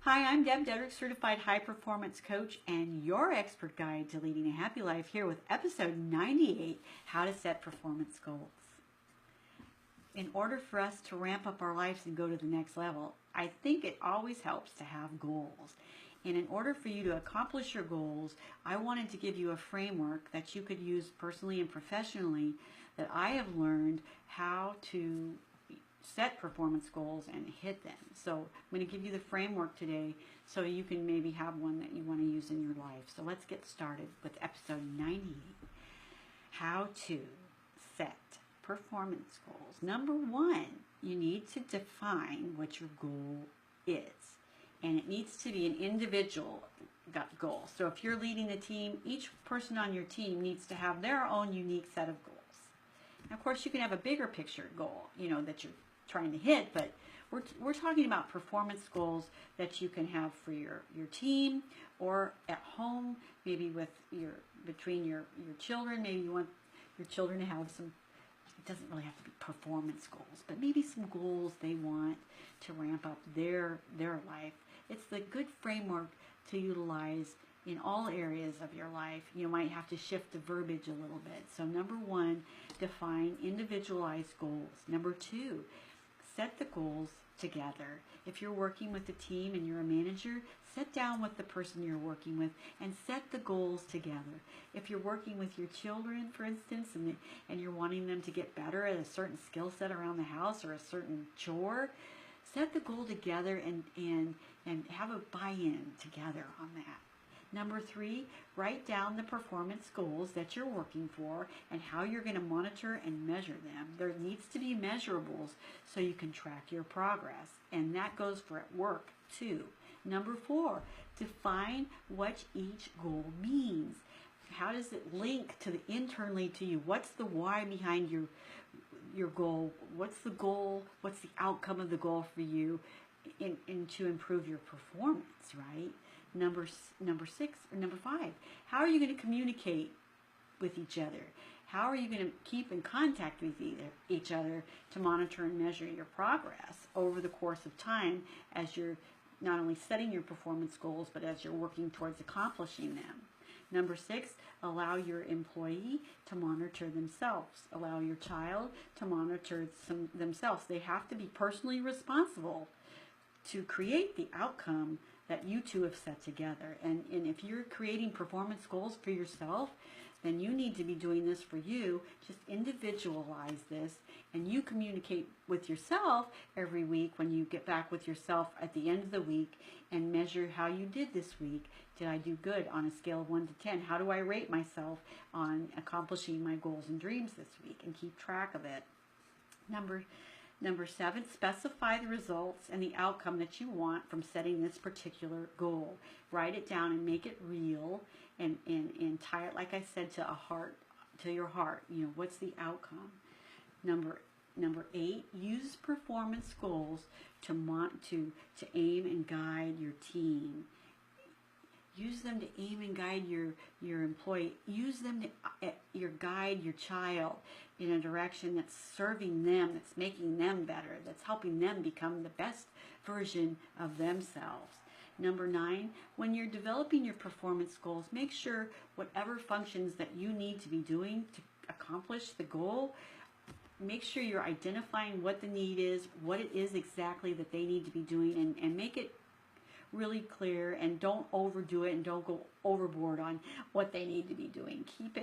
Hi, I'm DebDedrick, Certified High Performance Coach and your expert guide to leading a happy life, here with episode 98, How to Set Performance Goals. In order for us to ramp up our lives and go to the next level, I think it always helps to have goals. And in order for you to accomplish your goals, I wanted to give you a framework that you could use personally and professionally that I have learned how to set performance goals and hit them. So I'm going to give you the framework today so you can maybe have one that you want to use in your life. So let's get started with episode 98. How to set performance goals. Number one, you need to define what your goal is. And it needs to be an individual goal. So if you're leading a team, each person on your team needs to have their own unique set of goals. And of course, you can have a bigger picture goal, that you're trying to hit, but we're talking about performance goals that you can have for your team or at home, maybe with between your children. Maybe you want your children to have some, it doesn't really have to be performance goals, but maybe some goals they want to ramp up their life. It's the good framework to utilize in all areas of your life. You might have to shift the verbiage a little bit. So number one, define individualized goals. Number two, set the goals together. If you're working with a team and you're a manager, sit down with the person you're working with and set the goals together. If you're working with your children, for instance, and you're wanting them to get better at a certain skill set around the house or a certain chore, set the goal together and have a buy-in together on that. Number three, write down the performance goals that you're working for and how you're going to monitor and measure them. There needs to be measurables so you can track your progress, and that goes for at work too. Number four, define what each goal means. How does it link to the internally to you? What's the why behind your goal? What's the goal? What's the outcome of the goal for you in to improve your performance, right? Number five, how are you going to communicate with each other? How are you going to keep in contact with each other to monitor and measure your progress over the course of time as you're not only setting your performance goals, but as you're working towards accomplishing them? Number six, allow your employee to monitor themselves. Allow your child to monitor themselves. They have to be personally responsible to create the outcome that you two have set together. And if you're creating performance goals for yourself, then you need to be doing this for you. Just individualize this, and you communicate with yourself every week when you get back with yourself at the end of the week and measure how you did this week. Did I do good on a scale of 1 to 10? How do I rate myself on accomplishing my goals and dreams this week, and keep track of it. Number seven, specify the results and the outcome that you want from setting this particular goal. Write it down and make it real, and tie it, like I said, to your heart. What's the outcome? Number eight, use performance goals to aim and guide your team. Use them to aim and guide your employee. Use them to guide your child in a direction that's serving them, that's making them better, that's helping them become the best version of themselves. Number nine, when you're developing your performance goals, make sure whatever functions that you need to be doing to accomplish the goal, make sure you're identifying what the need is, what it is exactly that they need to be doing, and make it really clear, and don't overdo it and don't go overboard on what they need to be doing. Keep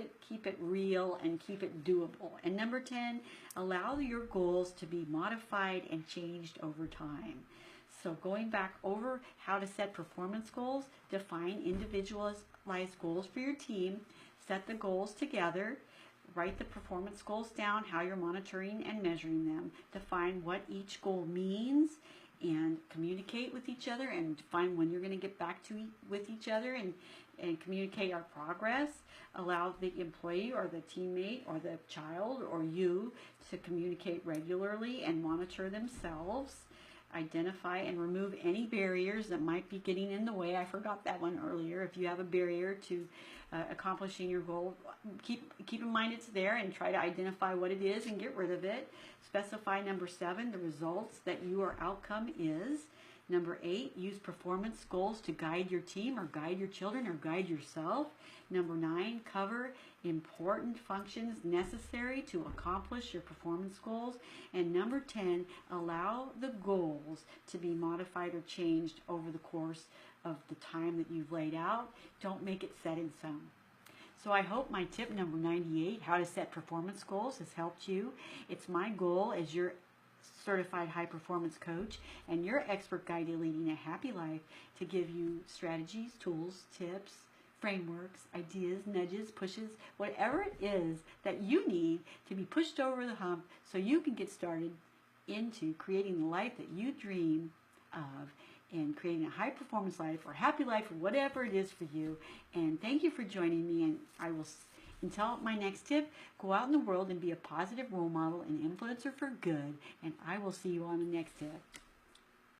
it real and keep it doable. And number 10, allow your goals to be modified and changed over time. So going back over how to set performance goals, define individualized goals for your team, set the goals together, write the performance goals down, how you're monitoring and measuring them, define what each goal means, and communicate with each other, and define when you're going to get back with each other and communicate our progress. Allow the employee or the teammate or the child or you to communicate regularly and monitor themselves. Identify and remove any barriers that might be getting in the way. I forgot that one earlier. If you have a barrier to accomplishing your goal, keep in mind it's there, and try to identify what it is and get rid of it. Specify number 7, the results that your outcome is. Number 8, use performance goals to guide your team or guide your children or guide yourself. Number 9, cover important functions necessary to accomplish your performance goals. And number 10, allow the goals to be modified or changed over the course of the time that you've laid out. Don't make it set in stone. So I hope my tip number 98, how to set performance goals, has helped you. It's my goal as your certified high performance coach and your expert guide to leading a happy life to give you strategies, tools, tips, frameworks, ideas, nudges, pushes, whatever it is that you need to be pushed over the hump so you can get started into creating the life that you dream of and creating a high performance life or happy life or whatever it is for you. And thank you for joining me, and I will, until my next tip, go out in the world and be a positive role model and influencer for good, and I will see you on the next tip.